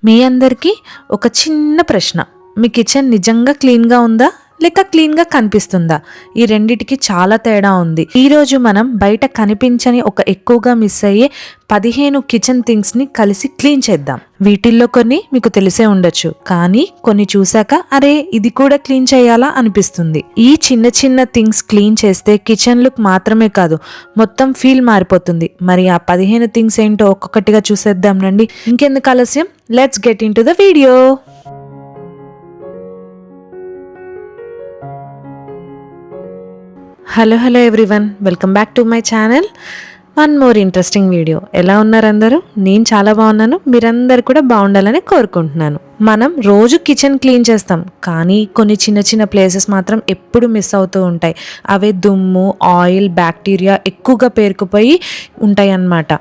మీ అందరికీ ఒక చిన్న ప్రశ్న. మీ కిచెన్ నిజంగా క్లీన్గా ఉందా లేక క్లీన్గా కనిపిస్తుందా? ఈ రెండిటికి చాలా తేడా ఉంది. ఈరోజు మనం బయట కనిపించని ఒక ఎక్కువగా మిస్ అయ్యే 15 కిచెన్ థింగ్స్ని కలిసి క్లీన్ చేద్దాం. వీటిల్లో కొన్ని మీకు తెలిసే ఉండొచ్చు, కానీ కొన్ని చూసాక అరే ఇది కూడా క్లీన్ చేయాలా అనిపిస్తుంది. ఈ చిన్న చిన్న థింగ్స్ క్లీన్ చేస్తే కిచెన్ లుక్ మాత్రమే కాదు, మొత్తం ఫీల్ మారిపోతుంది. మరి ఆ 15 థింగ్స్ ఏంటో ఒక్కొక్కటిగా చూసేద్దాం రండి. ఇంకెందుకు ఆలస్యం, let's get in to the video. Hello everyone, welcome back to my channel. One more interesting video. ఎలా ఉన్నారు అందరూ? నేను చాలా బాగున్నాను, మీరందరూ కూడా బాగుండాలని కోరుకుంటున్నాను. మనం రోజు కిచెన్ క్లీన్ చేస్తాం, కానీ కొన్ని చిన్న చిన్న ప్లేసెస్ మాత్రం ఎప్పుడు మిస్ అవుతూ ఉంటాయి. అవే దుమ్ము, ఆయిల్, బ్యాక్టీరియా ఎక్కువగా పేరుకుపోయి ఉంటాయి అన్నమాట.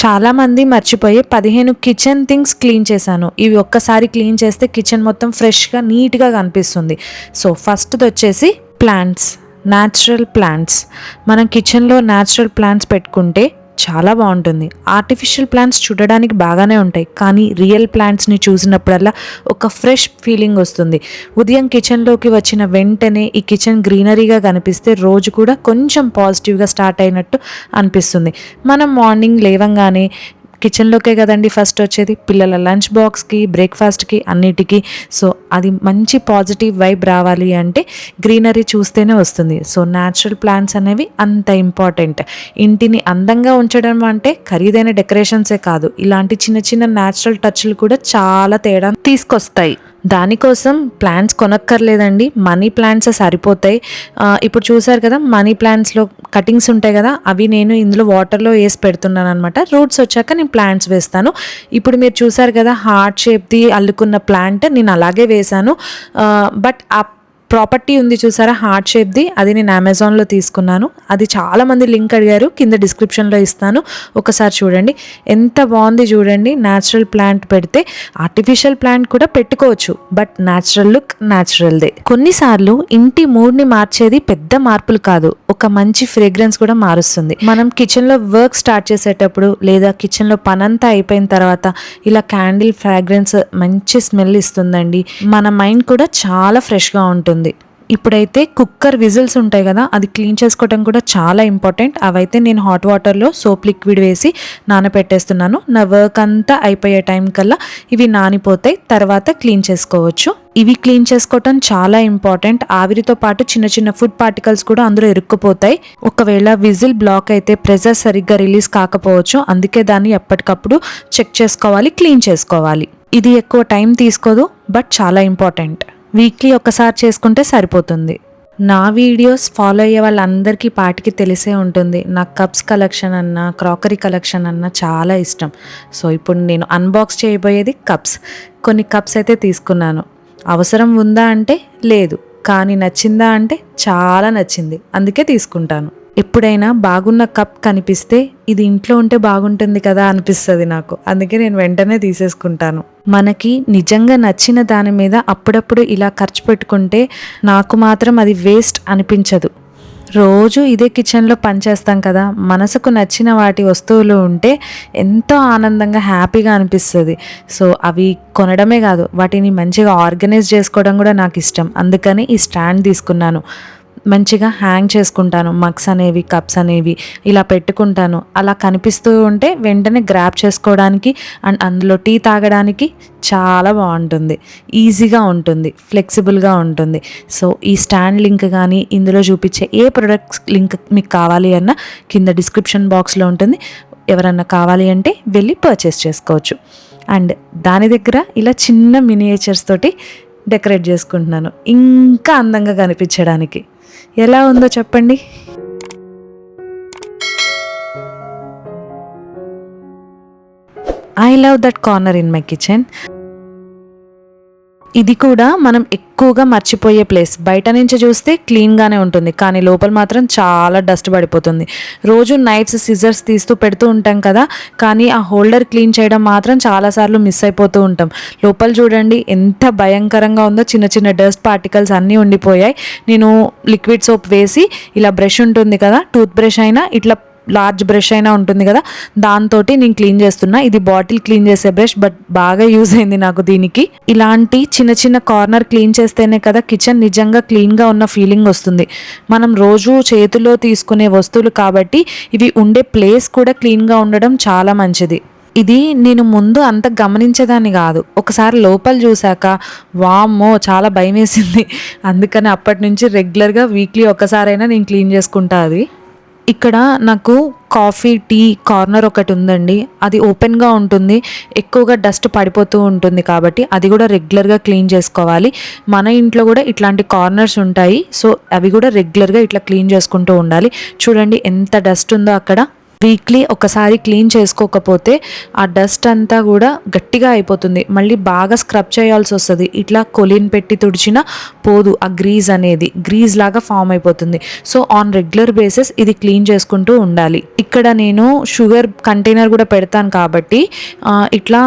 చాలామంది మర్చిపోయి 15 కిచెన్ థింగ్స్ క్లీన్ చేశాను. ఇవి ఒక్కసారి క్లీన్ చేస్తే కిచెన్ మొత్తం ఫ్రెష్గా నీట్గా కనిపిస్తుంది. సో ఫస్ట్ది వచ్చేసి ప్లాంట్స్. Natural plants. మనం కిచెన్లో న్యాచురల్ ప్లాంట్స్ పెట్టుకుంటే చాలా బాగుంటుంది. ఆర్టిఫిషియల్ ప్లాంట్స్ చూడడానికి బాగానే ఉంటాయి, కానీ రియల్ ప్లాంట్స్ని చూసినప్పుడల్లా ఒక ఫ్రెష్ ఫీలింగ్ వస్తుంది. ఉదయం కిచెన్లోకి వచ్చిన వెంటనే ఈ కిచెన్ గ్రీనరీగా కనిపిస్తే రోజు కూడా కొంచెం పాజిటివ్గా స్టార్ట్ అయినట్టు అనిపిస్తుంది. మనం మార్నింగ్ లేవంగానే కిచెన్లోకే కదండి ఫస్ట్ వచ్చేది, పిల్లల లంచ్ బాక్స్కి, బ్రేక్ఫాస్ట్కి, అన్నిటికీ. సో అది మంచి పాజిటివ్ వైబ్ రావాలి అంటే గ్రీనరీ చూస్తేనే వస్తుంది. సో న్యాచురల్ ప్లాంట్స్ అనేవి అంత ఇంపార్టెంట్. ఇంటిని అందంగా ఉంచడం అంటే ఖరీదైన డెకరేషన్సే కాదు, ఇలాంటి చిన్న చిన్న న్యాచురల్ టచ్లు కూడా చాలా తేడా తీసుకొస్తాయి. దానికోసం ప్లాంట్స్ కొనక్కర్లేదండి, మనీ ప్లాంట్స్ సరిపోతాయి. ఇప్పుడు చూసారు కదా, మనీ ప్లాంట్స్లో కటింగ్స్ ఉంటాయి కదా, అవి నేను ఇందులో వాటర్లో వేసి పెడుతున్నాను అనమాట. రూట్స్ వచ్చాక నేను ప్లాంట్స్ వేస్తాను. ఇప్పుడు మీరు చూసారు కదా, హార్ట్ షేప్ది అల్లుకున్న ప్లాంట్ నేను అలాగే వేశాను. బట్ ఆ ప్రాపర్టీ ఉంది చూసారా, హార్ట్ షేప్ది, అది నేను అమెజాన్లో తీసుకున్నాను. అది చాలామంది లింక్ అడిగారు, కింద డిస్క్రిప్షన్లో ఇస్తాను, ఒకసారి చూడండి. ఎంత బాగుంది చూడండి. న్యాచురల్ ప్లాంట్ పెడితే ఆర్టిఫిషియల్ ప్లాంట్ కూడా పెట్టుకోవచ్చు, బట్ న్యాచురల్ లుక్ న్యాచురల్దే. కొన్నిసార్లు ఇంటి మూడ్ని మార్చేది పెద్ద మార్పులు కాదు, ఒక మంచి ఫ్రేగ్రెన్స్ కూడా మారుస్తుంది. మనం కిచెన్లో వర్క్ స్టార్ట్ చేసేటప్పుడు లేదా కిచెన్లో పనంతా అయిపోయిన తర్వాత ఇలా క్యాండిల్ ఫ్రాగ్రెన్స్ మంచి స్మెల్ ఇస్తుందండి. మన మైండ్ కూడా చాలా ఫ్రెష్గా ఉంటుంది. ఇప్పుడైతే కుక్కర్ విజిల్స్ ఉంటాయి కదా, అది క్లీన్ చేసుకోవడం కూడా చాలా ఇంపార్టెంట్. అవైతే నేను హాట్ వాటర్లో సోప్ లిక్విడ్ వేసి నానబెట్టేస్తున్నాను. నా వర్క్ అంతా అయిపోయే టైం కల్లా ఇవి నానిపోతాయి, తర్వాత క్లీన్ చేసుకోవచ్చు. ఇవి క్లీన్ చేసుకోవటం చాలా ఇంపార్టెంట్. ఆవిరితో పాటు చిన్న చిన్న ఫుడ్ పార్టికల్స్ కూడా అందులో ఇరుక్కుపోతాయి. ఒకవేళ విజిల్ బ్లాక్ అయితే ప్రెజర్ సరిగ్గా రిలీజ్ కాకపోవచ్చు, అందుకే దాన్ని ఎప్పటికప్పుడు చెక్ చేసుకోవాలి, క్లీన్ చేసుకోవాలి. ఇది ఎక్కువ టైం తీసుకోదు, బట్ చాలా ఇంపార్టెంట్. వీక్లీ ఒకసారి చేసుకుంటే సరిపోతుంది. నా వీడియోస్ ఫాలో అయ్యే వాళ్ళందరికీ పాటికి తెలిసే ఉంటుంది, నాకు కప్స్ కలెక్షన్ అన్నా, క్రాకరీ కలెక్షన్ అన్నా చాలా ఇష్టం. సో ఇప్పుడు నేను అన్బాక్స్ చేయబోయేది కప్స్. కొన్ని కప్స్ అయితే తీసుకున్నాను. అవసరం ఉందా అంటే లేదు, కానీ నచ్చిందా అంటే చాలా నచ్చింది, అందుకే తీసుకుంటాను. ఎప్పుడైనా బాగున్న కప్ కనిపిస్తే ఇది ఇంట్లో ఉంటే బాగుంటుంది కదా అనిపిస్తుంది నాకు, అందుకే నేను వెంటనే తీసేసుకుంటాను. మనకి నిజంగా నచ్చిన దాని మీద అప్పుడప్పుడు ఇలా ఖర్చు పెట్టుకుంటే నాకు మాత్రం అది వేస్ట్ అనిపించదు. రోజు ఇదే కిచెన్లో పనిచేస్తాం కదా, మనసుకు నచ్చిన వాటి వస్తువులు ఉంటే ఎంతో ఆనందంగా హ్యాపీగా అనిపిస్తుంది. సో అవి కొనడమే కాదు, వాటిని మంచిగా ఆర్గనైజ్ చేసుకోవడం కూడా నాకు ఇష్టం. అందుకని ఈ స్టాండ్ తీసుకున్నాను. మంచిగా హ్యాంగ్ చేసుకుంటాను. మగ్స్ అనేవి, కప్స్ అనేవి ఇలా పెట్టుకుంటాను. అలా కనిపిస్తూ ఉంటే వెంటనే గ్రాబ్ చేసుకోవడానికి అండ్ అందులో టీ తాగడానికి చాలా బాగుంటుంది, ఈజీగా ఉంటుంది, ఫ్లెక్సిబుల్గా ఉంటుంది. సో ఈ స్టాండ్ లింక్ కానీ ఇందులో చూపించే ఏ ప్రొడక్ట్స్ లింక్ మీకు కావాలి అన్నా కింద డిస్క్రిప్షన్ బాక్స్లో ఉంటుంది. ఎవరన్నా కావాలి అంటే వెళ్ళి పర్చేస్ చేసుకోవచ్చు. అండ్ దాని దగ్గర ఇలా చిన్న మినియేచర్స్ తోటి డెకరేట్ చేసుకుంటున్నాను, ఇంకా అందంగా కనిపించడానికి. ఎలా ఉందో చెప్పండి. I love that corner in my kitchen. ఇది కూడా మనం ఎక్కువగా మర్చిపోయే ప్లేస్. బయట నుంచి చూస్తే క్లీన్గానే ఉంటుంది, కానీ లోపల మాత్రం చాలా డస్ట్ పడిపోతుంది. రోజు నైఫ్స్, సిజర్స్ తీస్తూ పెడుతూ ఉంటాం కదా, కానీ ఆ హోల్డర్ క్లీన్ చేయడం మాత్రం చాలాసార్లు మిస్ అయిపోతూ ఉంటాం. లోపల చూడండి ఎంత భయంకరంగా ఉందో, చిన్న చిన్న డస్ట్ పార్టికల్స్ అన్నీ ఉండిపోయాయి. నేను లిక్విడ్ సోప్ వేసి ఇలా బ్రష్ ఉంటుంది కదా, టూత్ బ్రష్ అయినా ఇట్లా లార్జ్ బ్రష్ అయినా ఉంటుంది కదా, దాంతో నేను క్లీన్ చేస్తున్నా. ఇది బాటిల్ క్లీన్ చేసే బ్రష్, బట్ బాగా యూజ్ అయింది నాకు దీనికి. ఇలాంటి చిన్న చిన్న కార్నర్ క్లీన్ చేస్తేనే కదా కిచెన్ నిజంగా క్లీన్గా ఉన్న ఫీలింగ్ వస్తుంది. మనం రోజు చేతిలో తీసుకునే వస్తువులు కాబట్టి ఇవి ఉండే ప్లేస్ కూడా క్లీన్గా ఉండడం చాలా మంచిది. ఇది నేను ముందు అంత గమనించేదాన్ని కాదు. ఒకసారి లోపల చూశాక వామ్మో చాలా భయం వేసింది. అందుకని అప్పటి నుంచి రెగ్యులర్గా వీక్లీ ఒక్కసారైనా నేను క్లీన్ చేసుకుంటా అది. ఇక్కడ నాకు కాఫీ టీ కార్నర్ ఒకటి ఉందండి. అది ఓపెన్గా ఉంటుంది, ఎక్కువగా డస్ట్ పడిపోతూ ఉంటుంది కాబట్టి అది కూడా రెగ్యులర్గా క్లీన్ చేసుకోవాలి. మన ఇంట్లో కూడా ఇట్లాంటి కార్నర్స్ ఉంటాయి, సో అవి కూడా రెగ్యులర్గా ఇట్లా క్లీన్ చేసుకుంటూ ఉండాలి. చూడండి ఎంత డస్ట్ ఉందో అక్కడ. వీక్లీ ఒకసారి క్లీన్ చేసుకోకపోతే ఆ డస్ట్ అంతా కూడా గట్టిగా అయిపోతుంది, మళ్ళీ బాగా స్క్రబ్ చేయాల్సి వస్తుంది. ఇట్లా కొలిన్ పెట్టి తుడిచినా పోదు, ఆ గ్రీజ్ అనేది గ్రీజ్ లాగా ఫామ్ అయిపోతుంది. సో ఆన్ రెగ్యులర్ బేసిస్ ఇది క్లీన్ చేసుకుంటూ ఉండాలి. ఇక్కడ నేను షుగర్ కంటైనర్ కూడా పెడతాను కాబట్టి ఇట్లా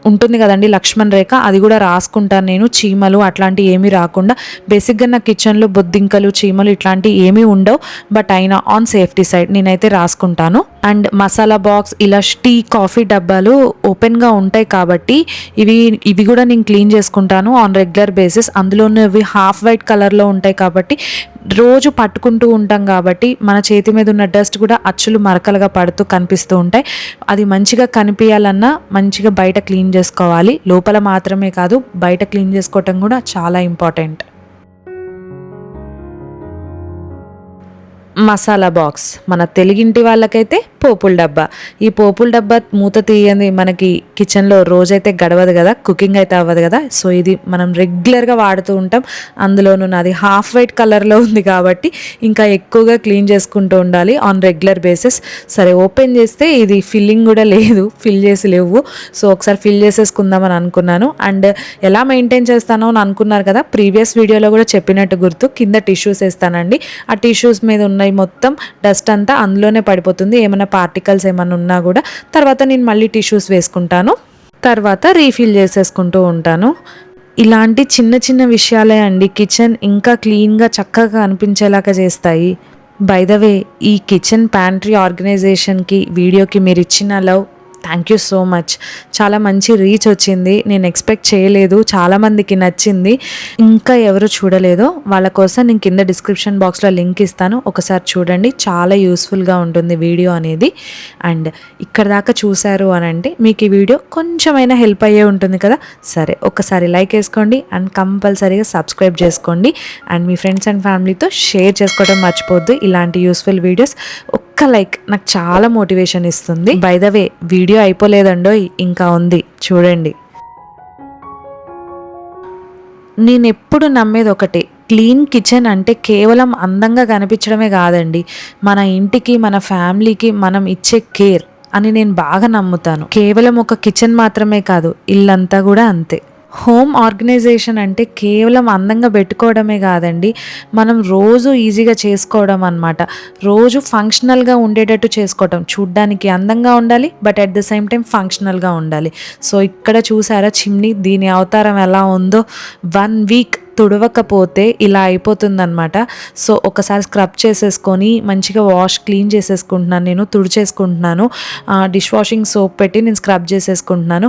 ఉంటుంది కదండి లక్ష్మణ్ రేఖ, అది కూడా రాసుకుంటాను నేను. చీమలు అట్లాంటివి ఏమీ రాకుండా. బేసిక్గా నా కిచెన్లో బొద్దింకలు చీమలు ఇట్లాంటివి ఏమీ ఉండవు, బట్ అయినా ఆన్ సేఫ్టీ సైడ్ నేనైతే రాసుకుంటాను. అండ్ మసాలా బాక్స్, ఇలా టీ కాఫీ డబ్బాలు ఓపెన్గా ఉంటాయి కాబట్టి ఇవి కూడా నేను క్లీన్ చేసుకుంటాను ఆన్ రెగ్యులర్ బేసిస్. అందులోనే ఇవి హాఫ్ వైట్ కలర్లో ఉంటాయి కాబట్టి రోజు పట్టుకుంటూ ఉంటాం కాబట్టి మన చేతి మీద ఉన్న డస్ట్ కూడా అచ్చులు మరకలుగా పడుతూ కనిపిస్తూ ఉంటాయి. అది మంచిగా కనిపించాలన్నా మంచిగా బయట క్లీన్ చేసుకోవాలి. లోపల మాత్రమే కాదు, బయట క్లీన్ చేసుకోవటం కూడా చాలా ఇంపార్టెంట్. మసాలా బాక్స్, మన తెలుగింటి వాళ్ళకైతే పోపుల డబ్బా. ఈ పోపుల డబ్బా మూత తీయంది మనకి కిచెన్లో రోజైతే గడవదు కదా, కుకింగ్ అయితే అవ్వదు కదా. సో ఇది మనం రెగ్యులర్గా వాడుతూ ఉంటాం. అందులోనూ నాది హాఫ్ వైట్ కలర్లో ఉంది కాబట్టి ఇంకా ఎక్కువగా క్లీన్ చేసుకుంటూ ఉండాలి ఆన్ రెగ్యులర్ బేసిస్. సరే ఓపెన్ చేస్తే ఇది ఫిల్లింగ్ కూడా లేదు, ఫిల్ చేసి లేవు. సో ఒకసారి ఫిల్ చేసేసుకుందామని అనుకున్నాను. అండ్ ఎలా మెయింటైన్ చేస్తానో అని అనుకున్నారు కదా, ప్రీవియస్ వీడియోలో కూడా చెప్పినట్టు గుర్తు, కింద టిష్యూస్ వేస్తానండి. ఆ టిష్యూస్ మీద ఉన్నాయి మొత్తం డస్ట్ అంతా అందులోనే పడిపోతుంది. ఏమైనా పార్టికల్స్ ఏమైనా ఉన్నా కూడా తర్వాత నేను మళ్ళీ టిష్యూస్ వేసుకుంటాను, తర్వాత రీఫిల్ చేసేసుకుంటూ ఉంటాను. ఇలాంటి చిన్న చిన్న విషయాలే అండి కిచెన్ ఇంకా క్లీన్గా చక్కగా అనిపించేలాగా చేస్తాయి. బై ద వే, ఈ కిచెన్ ప్యాంట్రీ ఆర్గనైజేషన్కి వీడియోకి మీరు ఇచ్చిన love, thank you so much. చాలా మంచి రీచ్ వచ్చింది, నేను ఎక్స్పెక్ట్ చేయలేదు. చాలామందికి నచ్చింది. ఇంకా ఎవరు చూడలేదో వాళ్ళ కోసం నేను కింద డిస్క్రిప్షన్ బాక్స్లో లింక్ ఇస్తాను, ఒకసారి చూడండి. చాలా యూస్ఫుల్గా ఉంటుంది వీడియో అనేది. అండ్ ఇక్కడ దాకా చూశారు అని అంటే మీకు ఈ వీడియో కొంచెమైనా హెల్ప్ అయ్యే ఉంటుంది కదా. సరే ఒకసారి లైక్ వేసుకోండి అండ్ కంపల్సరీగా సబ్స్క్రైబ్ చేసుకోండి. అండ్ మీ ఫ్రెండ్స్ అండ్ ఫ్యామిలీతో షేర్ చేసుకోవడం మర్చిపోద్దు. ఇలాంటి యూస్ఫుల్ వీడియోస్ ఒక్క లైక్ నాకు చాలా మోటివేషన్ ఇస్తుంది. బై ద వే, వీడియో అయిపోలేదండో, ఇంకా ఉంది చూడండి. నేను ఎప్పుడు నమ్మేది ఒకటే, క్లీన్ కిచెన్ అంటే కేవలం అందంగా కనిపించడమే కాదండి, మన ఇంటికి మన ఫ్యామిలీకి మనం ఇచ్చే కేర్ అని నేను బాగా నమ్ముతాను. కేవలం ఒక కిచెన్ మాత్రమే కాదు, ఇల్లంతా కూడా అంతే. హోమ్ ఆర్గనైజేషన్ అంటే కేవలం అందంగా పెట్టుకోవడమే కాదండి, మనం రోజు ఈజీగా చేసుకోవడం అన్నమాట. రోజు ఫంక్షనల్గా ఉండేటట్టు చేసుకోవడం. చూడ్డానికి అందంగా ఉండాలి, but at the same time ఫంక్షనల్గా ఉండాలి. సో ఇక్కడ చూసారా చిమ్నీ, దీని అవతారం ఎలా ఉందో. 1 వీక్ తుడవకపోతే ఇలా అయిపోతుందన్నమాట. సో ఒకసారి స్క్రబ్ చేసేసుకొని మంచిగా క్లీన్ చేసేసుకుంటున్నాను, నేను తుడిచేసుకుంటున్నాను. డిష్ వాషింగ్ సోప్ పెట్టి నేను స్క్రబ్ చేసేసుకుంటున్నాను.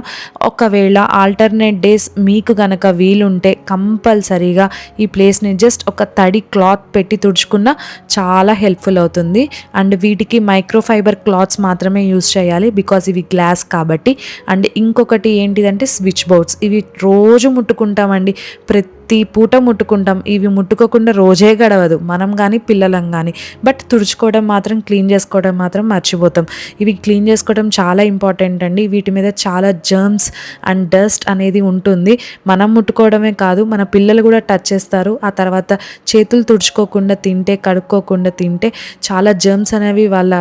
ఒకవేళ ఆల్టర్నేట్ డేస్ మీకు గనక వీలుంటే కంపల్సరీగా ఈ ప్లేస్ని జస్ట్ ఒక తడి క్లాత్ పెట్టి తుడుచుకున్నా చాలా హెల్ప్ఫుల్ అవుతుంది. అండ్ వీటికి మైక్రోఫైబర్ క్లాత్స్ మాత్రమే యూజ్ చేయాలి, బికాజ్ ఇవి గ్లాస్ కాబట్టి. అండ్ ఇంకొకటి ఏంటిదంటే స్విచ్ బోర్డ్స్, ఇవి రోజు ముట్టుకుంటామండి, ప్రతి పూట ముట్టుకుంటాం. ఇవి ముట్టుకోకుండా రోజే గడవదు, మనం కానీ పిల్లలం కానీ. బట్ తుడుచుకోవడం మాత్రం, క్లీన్ చేసుకోవడం మాత్రం మర్చిపోతాం. ఇవి క్లీన్ చేసుకోవడం చాలా ఇంపార్టెంట్ అండి. వీటి మీద చాలా జర్మ్స్ అండ్ డస్ట్ అనేది ఉంటుంది. మనం ముట్టుకోవడమే కాదు, మన పిల్లలు కూడా టచ్ చేస్తారు. ఆ తర్వాత చేతులు తుడుచుకోకుండా తింటే, కడుక్కోకుండా తింటే చాలా జర్మ్స్ అనేవి వాళ్ళ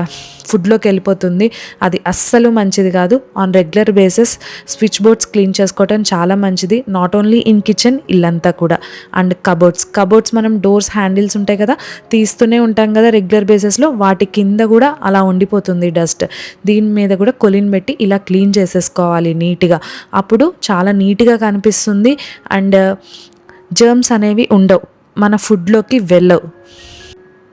ఫుడ్లోకి వెళ్ళిపోతుంది. అది అస్సలు మంచిది కాదు. On regular basis switch boards clean చేసుకోవడం చాలా మంచిది, నాట్ ఓన్లీ ఇన్ కిచెన్, ఇల్లంతా కూడా. అండ్ కబోర్డ్స్ మనం డోర్స్ హ్యాండిల్స్ ఉంటాయి కదా, తీస్తూనే ఉంటాం కదా రెగ్యులర్ బేసిస్లో, వాటి కింద కూడా అలా ఉండిపోతుంది డస్ట్. దీని మీద కూడా కొలిన్ పెట్టి ఇలా క్లీన్ చేసేసుకోవాలి నీట్గా. అప్పుడు చాలా నీట్గా కనిపిస్తుంది అండ్ జర్మ్స్ అనేవి ఉండవు, మన ఫుడ్లోకి వెళ్ళవు.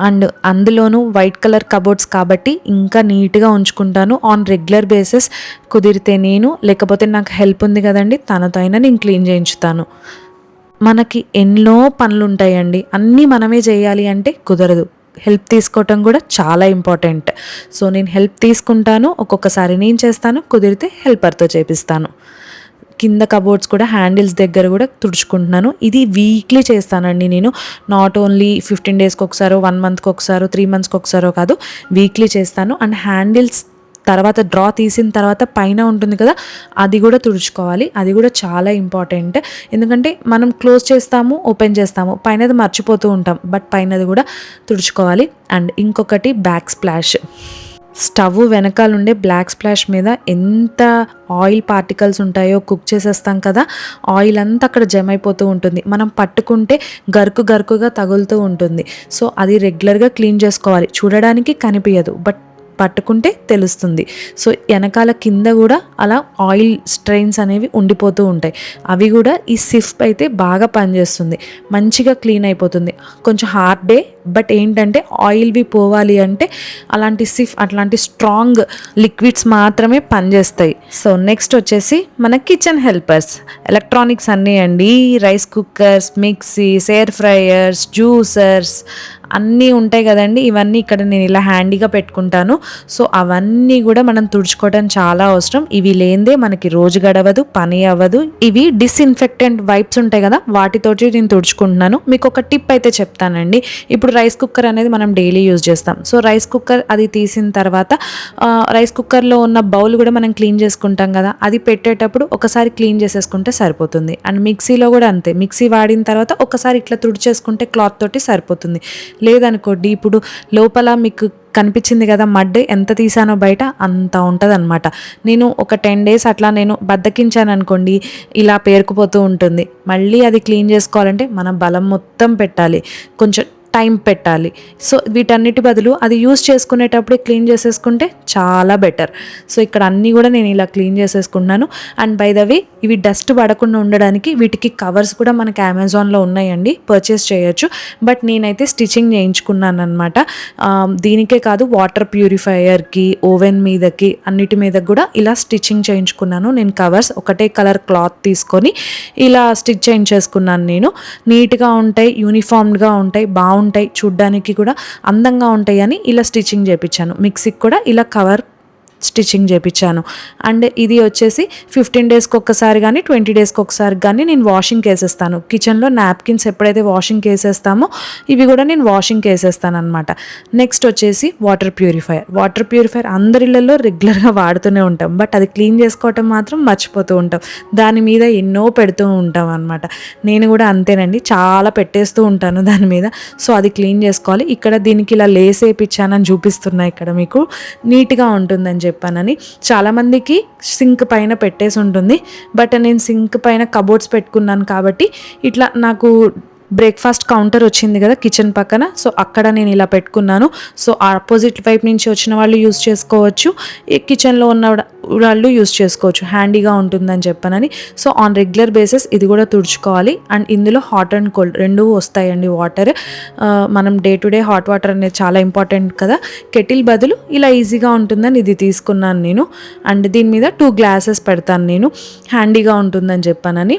అండ్ అందులోనూ వైట్ కలర్ కబోర్డ్స్ కాబట్టి ఇంకా నీట్గా ఉంచుకుంటాను ఆన్ రెగ్యులర్ బేసిస్. కుదిరితే నేను, లేకపోతే నాకు హెల్ప్ ఉంది కదండి తనతో అయినా నేను క్లీన్ చేయించుతాను. మనకి ఎన్నో పనులు ఉంటాయండి, అన్నీ మనమే చేయాలి అంటే కుదరదు. హెల్ప్ తీసుకోవటం కూడా చాలా ఇంపార్టెంట్. సో నేను హెల్ప్ తీసుకుంటాను, ఒక్కొక్కసారి నేను చేస్తాను, కుదిరితే హెల్పర్తో చేపిస్తాను. కింద కబోర్డ్స్ కూడా హ్యాండిల్స్ దగ్గర కూడా తుడుచుకుంటున్నాను. ఇది వీక్లీ చేస్తానండి నేను. నాట్ ఓన్లీ 15 డేస్కి ఒకసారో, 1 మంత్కి ఒకసారో, 3 మంత్స్కి ఒకసారో కాదు, వీక్లీ చేస్తాను. అండ్ హ్యాండిల్స్ తర్వాత డ్రా తీసిన తర్వాత పైన ఉంటుంది కదా, అది కూడా తుడుచుకోవాలి. అది కూడా చాలా ఇంపార్టెంట్. ఎందుకంటే మనం క్లోజ్ చేస్తాము, ఓపెన్ చేస్తాము, పైనది మర్చిపోతూ ఉంటాం, బట్ పైనది కూడా తుడుచుకోవాలి. అండ్ ఇంకొకటి బ్యాక్ స్ప్లాష్. స్టవ్ వెనకాలండే బ్లాక్ స్ప్లాష్ మీద ఎంత ఆయిల్ పార్టికల్స్ ఉంటాయో, కుక్ చేసేస్తాం కదా, ఆయిల్ అంతా అక్కడ జమ అయిపోతూ ఉంటుంది. మనం పట్టుకుంటే గరుకుగా తగులుతూ ఉంటుంది. సో అది రెగ్యులర్గా క్లీన్ చేసుకోవాలి. చూడడానికి కనిపించదు, బట్ పట్టుకుంటే తెలుస్తుంది. సో వెనకాల కింద కూడా అలా ఆయిల్ స్ట్రెయిన్స్ అనేవి ఉండిపోతూ ఉంటాయి. అవి కూడా ఈ సిఫ్ అయితే బాగా పనిచేస్తుంది, మంచిగా క్లీన్ అయిపోతుంది. కొంచెం హార్డే, బట్ ఏంటంటే ఆయిల్వి పోవాలి అంటే అలాంటి సిఫ్, అట్లాంటి స్ట్రాంగ్ లిక్విడ్స్ మాత్రమే పనిచేస్తాయి. సో నెక్స్ట్ వచ్చేసి మన కిచెన్ హెల్పర్స్, ఎలక్ట్రానిక్స్ అన్నీ అండి. Rice cookers, mixies, air fryers, juicers అన్నీ ఉంటాయి కదండి. ఇవన్నీ ఇక్కడ నేను ఇలా హ్యాండీగా పెట్టుకుంటాను. సో అవన్నీ కూడా మనం తుడుచుకోవడం చాలా అవసరం. ఇవి లేనిదే మనకి రోజు గడవదు, పని అవ్వదు. ఇవి డిస్ఇన్ఫెక్టెంట్ వైప్స్ ఉంటాయి కదా, వాటితోటి నేను తుడుచుకుంటున్నాను. మీకు ఒక టిప్ అయితే చెప్తానండి. ఇప్పుడు రైస్ కుక్కర్ అనేది మనం డైలీ యూజ్ చేస్తాం. సో రైస్ కుక్కర్ అది తీసిన తర్వాత రైస్ కుక్కర్లో ఉన్న బౌల్ కూడా మనం క్లీన్ చేసుకుంటాం కదా, అది పెట్టేటప్పుడు ఒకసారి క్లీన్ చేసేసుకుంటే సరిపోతుంది. అండ్ మిక్సీలో కూడా అంతే, మిక్సీ వాడిన తర్వాత ఒకసారి ఇట్లా తుడిచేసుకుంటే క్లాత్ తోటి సరిపోతుంది. లేదనుకోండి, ఇప్పుడు లోపల మీకు కనిపించింది కదా మడ్, ఎంత తీసానో బయట అంత ఉంటుంది అనమాట. నేను ఒక 10 డేస్ అట్లా నేను బద్దకించాను అనుకోండి, ఇలా పేరుకుపోతూ ఉంటుంది. మళ్ళీ అది క్లీన్ చేసుకోవాలంటే మనం బలం మొత్తం పెట్టాలి, కొంచెం టైం పెట్టాలి. సో వీటన్నిటి బదులు అది యూస్ చేసుకునేటప్పుడే క్లీన్ చేసేసుకుంటే చాలా బెటర్. సో ఇక్కడ అన్నీ కూడా నేను ఇలా క్లీన్ చేసేసుకున్నాను. అండ్ బై ద వే, ఇవి డస్ట్ పడకుండా ఉండడానికి వీటికి కవర్స్ కూడా మనకి అమెజాన్లో ఉన్నాయండి, పర్చేస్ చేయొచ్చు. బట్ నేనైతే స్టిచ్చింగ్ చేయించుకున్నాను అనమాట. దీనికే కాదు, వాటర్ ప్యూరిఫైయర్కి, ఓవెన్ మీదకి, అన్నిటి మీద కూడా ఇలా స్టిచ్చింగ్ చేయించుకున్నాను నేను. కవర్స్ ఒకటే కలర్ క్లాత్ తీసుకొని ఇలా స్టిచ్ చేయించేసుకున్నాను నేను. నీట్గా ఉంటాయి, యూనిఫామ్డ్గా ఉంటాయి, బాగుంటాయి, చూడ్డానికి కూడా అందంగా ఉంటాయి అని ఇలా స్టిచ్చింగ్ చేయించాను. మిక్సీకి కూడా ఇలా కవర్ స్టిచ్చింగ్ చేయించాను. అండ్ ఇది వచ్చేసి 15 డేస్కి ఒక్కసారి కానీ 20 డేస్కి ఒకసారి కానీ నేను వాషింగ్కి వేసేస్తాను. కిచెన్లో నాప్కిన్స్ ఎప్పుడైతే వాషింగ్కి వేసేస్తామో ఇవి కూడా నేను వాషింగ్కి వేసేస్తాను అనమాట. నెక్స్ట్ వచ్చేసి వాటర్ ప్యూరిఫైయర్ అందరిళ్ళల్లో రెగ్యులర్గా వాడుతూనే ఉంటాం, బట్ అది క్లీన్ చేసుకోవటం మాత్రం మర్చిపోతూ ఉంటాం. దాని మీద ఎన్నో పెడుతూ ఉంటాం అనమాట. నేను కూడా అంతేనండి, చాలా పెట్టేస్తూ ఉంటాను దాని మీద. సో అది క్లీన్ చేసుకోవాలి. ఇక్కడ దీనికి ఇలా లేస్ వేయించానని చూపిస్తున్నా, ఇక్కడ మీకు నీట్గా ఉంటుందని చెప్పానని. చాలామందికి సింక్ పైన పెట్టేసి ఉంటుంది, బట్ నేను సింక్ పైన కబోర్డ్స్ పెట్టుకున్నాను కాబట్టి ఇట్లా నాకు బ్రేక్ఫాస్ట్ కౌంటర్ వచ్చింది కదా కిచెన్ పక్కన, సో అక్కడ నేను ఇలా పెట్టుకున్నాను. సో ఆపోజిట్ వైపు నుంచి వచ్చిన వాళ్ళు యూస్ చేసుకోవచ్చు, ఈ కిచెన్లో ఉన్న వాళ్ళు యూస్ చేసుకోవచ్చు, హ్యాండీగా ఉంటుందని చెప్పానని. సో ఆన్ రెగ్యులర్ బేసిస్ ఇది కూడా తుడుచుకోవాలి. అండ్ ఇందులో హాట్ అండ్ కోల్డ్ రెండూ వస్తాయండి వాటర్. మనం day to day hot water అనేది చాలా ఇంపార్టెంట్ కదా, కెటిల్ బదులు ఇలా ఈజీగా ఉంటుందని ఇది తీసుకున్నాను నేను. అండ్ దీని మీద 2 గ్లాసెస్ పెడతాను నేను, హ్యాండీగా ఉంటుందని చెప్పానని.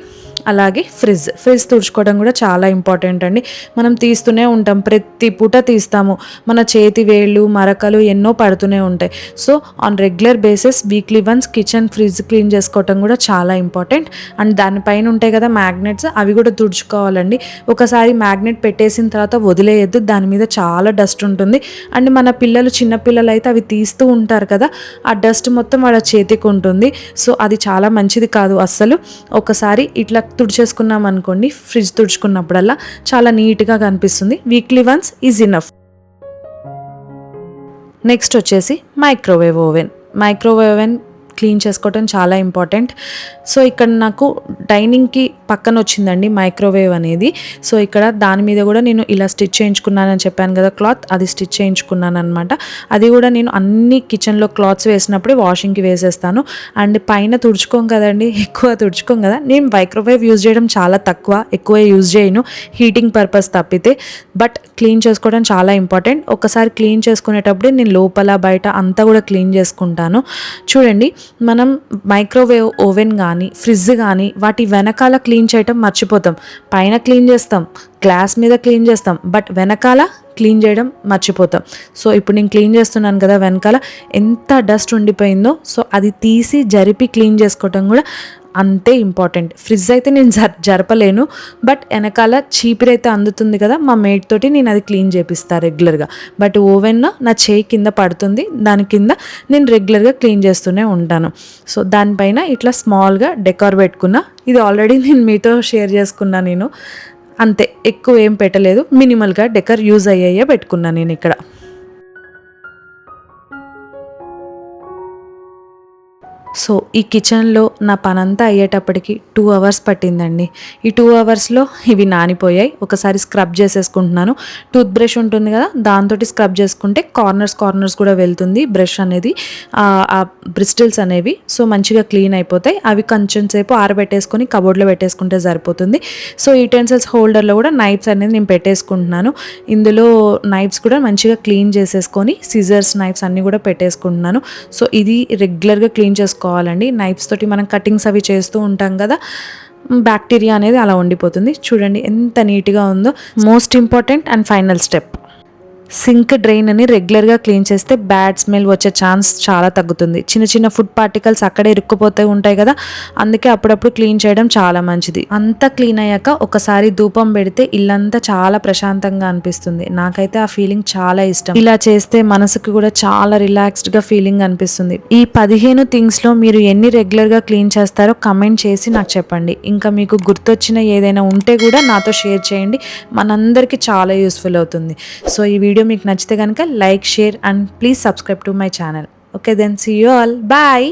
అలాగే ఫ్రిడ్జ్ తుడుచుకోవడం కూడా చాలా ఇంపార్టెంట్ అండి. మనం తీస్తూనే ఉంటాం, ప్రతి పూట తీస్తాము, మన చేతి వేళ్ళు, మరకలు ఎన్నో పడుతూనే ఉంటాయి. So on regular basis weekly once fridge clean చేసుకోవటం కూడా చాలా ఇంపార్టెంట్. అండ్ దానిపైన ఉంటాయి కదా మ్యాగ్నెట్స్, అవి కూడా తుడుచుకోవాలండి. ఒకసారి మ్యాగ్నెట్ పెట్టేసిన తర్వాత వదిలేయద్దు, దాని మీద చాలా డస్ట్ ఉంటుంది. అండ్ మన చిన్న పిల్లలు అయితే అవి తీస్తూ ఉంటారు కదా, ఆ డస్ట్ మొత్తం వాళ్ళ చేతికి ఉంటుంది. సో అది చాలా మంచిది కాదు అస్సలు. ఒకసారి ఇట్లా తుడిచేసుకున్నాం అనుకోండి, ఫ్రిడ్జ్ తుడుచుకున్నప్పుడల్లా చాలా నీట్గా కనిపిస్తుంది. Weekly once is enough. Next వచ్చేసి మైక్రోవేవ్ ఓవెన్ క్లీన్ చేసుకోవటం చాలా ఇంపార్టెంట్. సో ఇక్కడ నాకు డైనింగ్కి పక్కన వచ్చిందండి మైక్రోవేవ్ అనేది. సో ఇక్కడ దాని మీద కూడా నేను ఇలా స్టిచ్ చేయించుకున్నానని చెప్పాను కదా, క్లాత్ అది స్టిచ్ చేయించుకున్నాను అనమాట. అది కూడా నేను అన్ని కిచెన్లో క్లాత్స్ వేసినప్పుడే వాషింగ్కి వేసేస్తాను. అండ్ పైన తుడుచుకోం కదండి, ఎక్కువ తుడుచుకోం కదా. నేను మైక్రోవేవ్ యూజ్ చేయడం చాలా తక్కువ, ఎక్కువ యూజ్ చేయను హీటింగ్ పర్పస్ తప్పితే. బట్ క్లీన్ చేసుకోవడం చాలా ఇంపార్టెంట్. ఒకసారి క్లీన్ చేసుకునేటప్పుడే నేను లోపల బయట అంతా కూడా క్లీన్ చేసుకుంటాను. చూడండి, మనం మైక్రోవేవ్ ఓవెన్ కానీ ఫ్రిడ్జ్ కానీ వాటి వెనకాల క్లీన్ చేయటం మర్చిపోతాం. పైన క్లీన్ చేస్తాం, గ్లాస్ మీద క్లీన్ చేస్తాం, బట్ వెనకాల క్లీన్ చేయడం మర్చిపోతాం. సో ఇప్పుడు నేను క్లీన్ చేస్తున్నాను కదా, వెనకాల ఎంత డస్ట్ ఉండిపోయిందో, సో అది తీసి జరిపి క్లీన్ చేసుకోవటం కూడా అంతే ఇంపార్టెంట్. ఫ్రిడ్జ్ అయితే నేను జరపలేను, బట్ వెనకాల చీపిరి అయితే అందుతుంది కదా, మా మేట్ తోటి నేను అది క్లీన్ చేపిస్తాను రెగ్యులర్గా. బట్ ఓవెన్ నా చేయి కింద పడుతుంది, దాని కింద నేను రెగ్యులర్గా క్లీన్ చేస్తూనే ఉంటాను. సో దానిపైన ఇట్లా స్మాల్గా డెకార్ పెట్టుకున్నా. ఇది ఆల్రెడీ నేను మీతో షేర్ చేసుకున్నా. నేను అంతే, ఎక్కువ ఏం పెట్టలేదు, మినిమల్గా డెకర్ యూజ్ అయ్యాయే పెట్టుకున్నాను నేను ఇక్కడ. సో ఈ కిచెన్లో నా పనంతా అయ్యేటప్పటికి 2 అవర్స్ పట్టిందండి. ఈ 2 అవర్స్లో ఇవి నానిపోయాయి. ఒకసారి స్క్రబ్ చేసేసుకుంటున్నాను. టూత్ బ్రష్ ఉంటుంది కదా, దాంతో స్క్రబ్ చేసుకుంటే కార్నర్స్ కూడా వెళ్తుంది బ్రష్ అనేది, ఆ బ్రిస్టిల్స్ అనేవి. సో మంచిగా క్లీన్ అయిపోతాయి. అవి కొంచెం సేపు ఆరబెట్టేసుకొని కబోర్డ్లో పెట్టేసుకుంటే సరిపోతుంది. సో యూటెన్సిల్స్ హోల్డర్లో కూడా నైఫ్స్ అనేది నేను పెట్టేసుకుంటున్నాను. ఇందులో నైఫ్స్ కూడా మంచిగా క్లీన్ చేసేసుకొని సిజర్స్, నైఫ్స్ అన్నీ కూడా పెట్టేసుకుంటున్నాను. సో ఇది రెగ్యులర్గా క్లీన్ చేసుకోవాలండి. నైఫ్స్ తోటి మనం కటింగ్స్ అవి చేస్తూ ఉంటాం కదా, బ్యాక్టీరియా అనేది అలా ఉండిపోతుంది. చూడండి ఎంత నీట్గా ఉందో. Most important and final step, sink drain అని రెగ్యులర్గా క్లీన్ చేస్తే బ్యాడ్ స్మెల్ వచ్చే ఛాన్స్ చాలా తగ్గుతుంది. చిన్న చిన్న ఫుడ్ పార్టికల్స్ అక్కడే ఇరుక్కుపోతూ ఉంటాయి కదా, అందుకే అప్పుడప్పుడు క్లీన్ చేయడం చాలా మంచిది. అంతా క్లీన్ అయ్యాక ఒకసారి ధూపం పెడితే ఇల్లంతా చాలా ప్రశాంతంగా అనిపిస్తుంది. నాకైతే ఆ ఫీలింగ్ చాలా ఇష్టం. ఇలా చేస్తే మనసుకు కూడా చాలా రిలాక్స్డ్గా ఫీలింగ్ అనిపిస్తుంది. ఈ 15 థింగ్స్లో మీరు ఎన్ని రెగ్యులర్గా క్లీన్ చేస్తారో కమెంట్ చేసి నాకు చెప్పండి. ఇంకా మీకు గుర్తొచ్చిన ఏదైనా ఉంటే కూడా నాతో షేర్ చేయండి, మనందరికీ చాలా యూస్ఫుల్ అవుతుంది. సో ఈ వీడియో మీకు నచ్చితే కనుక like, share and please subscribe to my channel. Okay then, see you all, bye.